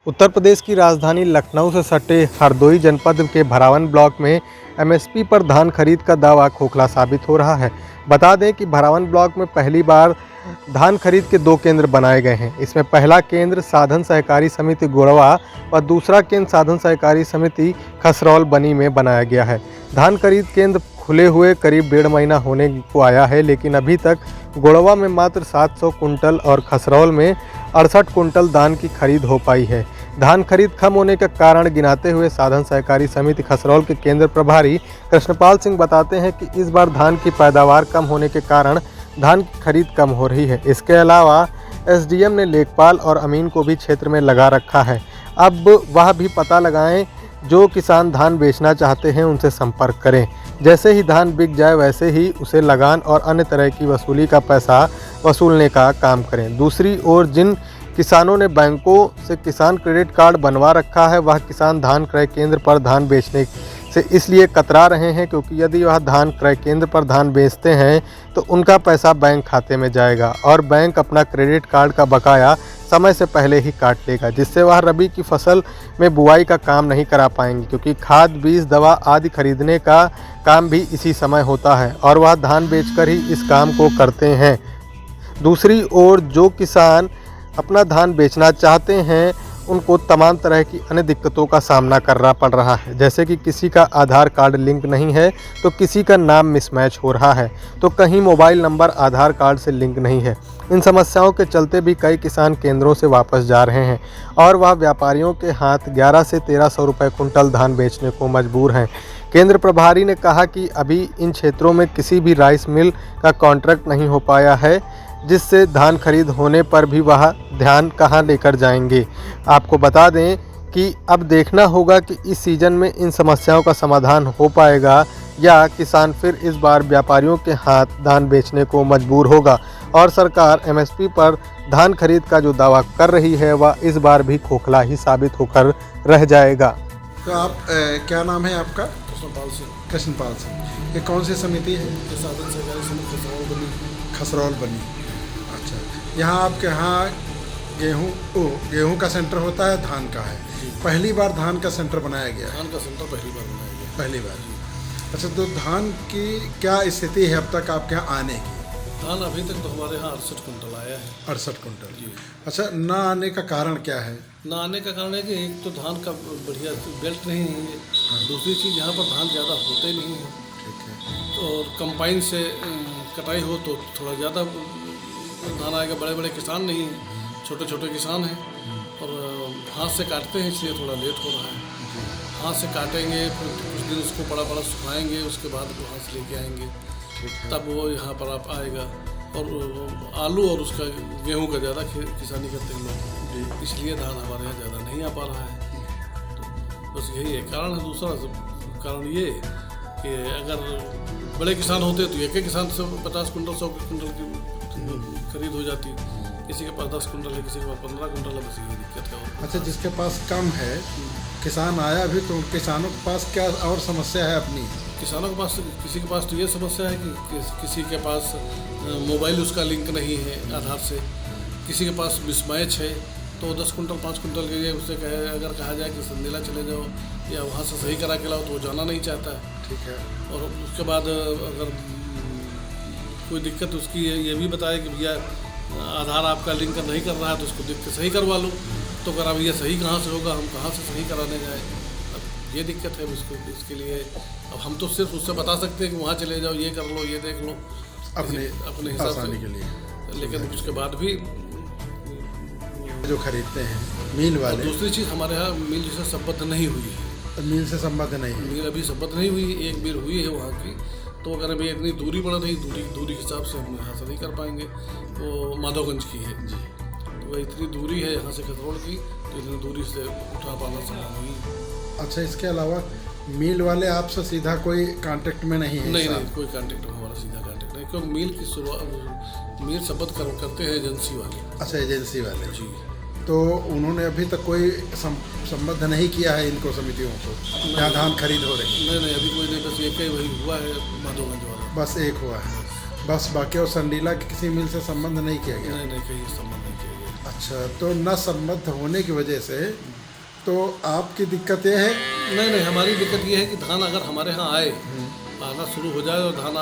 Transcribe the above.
उत्तर प्रदेश की राजधानी लखनऊ से सटे हरदोई जनपद के भरावन ब्लॉक में एमएसपी पर धान खरीद का दावा खोखला साबित हो रहा है। बता दें कि भरावन ब्लॉक में पहली बार धान खरीद के 2 केंद्र बनाए गए हैं। इसमें पहला केंद्र साधन सहकारी समिति गोड़वा व दूसरा केंद्र साधन सहकारी समिति खसरौल बनी में बनाया गया है। धान खरीद केंद्र खुले हुए करीब 1.5 महीना होने को आया है, लेकिन अभी तक गोड़वा में मात्र 700 कुंटल और खसरौल में 68 कुंटल धान की खरीद हो पाई है। धान खरीद कम होने का कारण गिनाते हुए साधन सहकारी समिति खसरौल के केंद्र प्रभारी कृष्णपाल सिंह बताते हैं कि इस बार धान की पैदावार कम होने के कारण धान की खरीद कम हो रही है। इसके अलावा एसडीएम ने लेखपाल और अमीन को भी क्षेत्र में लगा रखा है। अब वह भी पता लगाएं, जो किसान धान बेचना चाहते हैं उनसे संपर्क करें। जैसे ही धान बिक जाए वैसे ही उसे लगान और अन्य तरह की वसूली का पैसा वसूलने का काम करें। दूसरी ओर जिन किसानों ने बैंकों से किसान क्रेडिट कार्ड बनवा रखा है, वह किसान धान क्रय केंद्र पर धान बेचने से इसलिए कतरा रहे हैं क्योंकि यदि वह धान क्रय केंद्र पर धान बेचते हैं तो उनका पैसा बैंक खाते में जाएगा और बैंक अपना क्रेडिट कार्ड का बकाया समय से पहले ही काट लेगा, जिससे वह रबी की फसल में बुआई का काम नहीं करा पाएंगे, क्योंकि खाद, बीज, दवा आदि खरीदने का काम भी इसी समय होता है और वह धान बेचकर ही इस काम को करते हैं। दूसरी ओर जो किसान अपना धान बेचना चाहते हैं उनको तमाम तरह की अन्य दिक्कतों का सामना करना पड़ रहा है, जैसे कि किसी का आधार कार्ड लिंक नहीं है तो किसी का नाम मिसमैच हो रहा है, तो कहीं मोबाइल नंबर आधार कार्ड से लिंक नहीं है। इन समस्याओं के चलते भी कई किसान केंद्रों से वापस जा रहे हैं और वह व्यापारियों के हाथ 1100 से 1300 रुपये कुंटल धान बेचने को मजबूर हैं। केंद्र प्रभारी ने कहा कि अभी इन क्षेत्रों में किसी भी राइस मिल का कॉन्ट्रैक्ट नहीं हो पाया है, जिससे धान खरीद होने पर भी वह ध्यान कहां लेकर जाएंगे। आपको बता दें कि अब देखना होगा कि इस सीज़न में इन समस्याओं का समाधान हो पाएगा या किसान फिर इस बार व्यापारियों के हाथ धान बेचने को मजबूर होगा और सरकार एमएसपी पर धान खरीद का जो दावा कर रही है वह इस बार भी खोखला ही साबित होकर रह जाएगा। तो आप क्या नाम है आपका? कृष्णपाल सिंह। ये कौन सी समिति है? साधन सहकारी समिति खसरौल बनी। अच्छा, यहाँ आपके यहाँ गेहूँ का सेंटर होता है, धान का है? पहली बार धान का सेंटर बनाया गया? धान का सेंटर पहली बार बनाया गया। पहली बार। अच्छा, तो धान की क्या स्थिति है अब तक आपके यहाँ आने की? धान अभी तक तो हमारे यहाँ 68 कुंटल आया है। 68 कुंटल जी। अच्छा, ना आने का कारण क्या है? ना आने का कारण है कि एक तो धान का बढ़िया बेल्ट नहीं है, दूसरी चीज़ यहाँ पर धान ज़्यादा होते नहीं है। ठीक है। तो कम्बाइन से कटाई हो तो थोड़ा ज़्यादा धान आएगा। बड़े बड़े किसान नहीं हैं, छोटे छोटे किसान हैं और हाथ से काटते हैं, इसलिए थोड़ा लेट हो रहा है। हाथ से काटेंगे, फिर कुछ दिन उसको बड़ा बड़ा सुखाएंगे, उसके बाद वो हाथ से लेके आएंगे, तब वो यहाँ पर आप आएगा। और आलू और उसका गेहूं का ज़्यादा किसानी करते हैं लोग, इसलिए धान हमारे यहाँ ज़्यादा नहीं आ पा रहा है। तो बस यही है कारण है। दूसरा कारण ये कि अगर बड़े किसान होते तो एक किसान से 50 कुंटल 100 कुंटल की खरीद हो जाती। किसी के पास 10 कुंटल है, किसी के पास 15 कुंटल है, बस यही दिक्कत है। अच्छा, जिसके पास कम है, किसान आया भी तो किसानों के पास क्या और समस्या है अपनी? किसानों के पास, किसी के पास तो ये समस्या है कि किसी के पास मोबाइल उसका लिंक नहीं है आधार से, किसी के पास मिसमैच है, तो 10 कुंटल 5 कुंटल के लिए उससे अगर कहा जाए कि संदेला चले जाओ या वहाँ से सही करा के लाओ तो वो जाना नहीं चाहता है। ठीक है। और उसके बाद अगर कोई दिक्कत उसकी ये भी बताए कि भैया आधार आपका लिंक नहीं कर रहा है तो उसको देख के सही करवा लो, तो अगर अब ये सही कहाँ से होगा, हम कहाँ से सही कराने जाए, अब ये दिक्कत है उसको। इसके लिए अब हम तो सिर्फ उससे बता सकते हैं कि वहाँ चले जाओ, ये कर लो, ये देख लो अपने हिसाब से के लिए। लेकिन उसके बाद भी जो खरीदते हैं मिल वाले। दूसरी चीज़, हमारे यहाँ मिल जैसे संबद्ध नहीं हुई है। मिल से संबद्ध नहीं है? मिल अभी संबद्ध नहीं हुई, एक मिल हुई है वहाँ की, तो अगर अभी इतनी दूरी पड़ रही, दूरी के हिसाब से हम यहाँ से नहीं कर पाएंगे। वो माधवगंज की है जी, तो वह इतनी दूरी है यहाँ से खसरौल की, तो इतनी दूरी से उठा पाना संभव नहीं है। अच्छा, इसके अलावा मिल वाले आपसे सीधा कोई कांटेक्ट में नहीं है? नहीं, कोई कांटेक्ट हमारा सीधा कांटेक्ट नहीं, क्योंकि मिल की शुरुआत मिल संबद्ध करते हैं एजेंसी वाले। अच्छा, एजेंसी वाले जी। तो उन्होंने अभी तक कोई संबद्ध नहीं किया है इनको, समितियों को, यहाँ धान खरीद हो रही? नहीं, अभी कोई नहीं, बस एक ही वही हुआ है माधवगंज वाला, बस एक हुआ है बस। बाकी और संडीला के किसी मिल से संबंध नहीं किया गया? नहीं, कहीं संबंध नहीं किया गया। अच्छा, तो न सम्बद्ध होने की वजह से तो आपकी दिक्कत ये है। नहीं, हमारी दिक्कत ये है कि धान अगर हमारे यहाँ आए, आना शुरू हो जाए और धान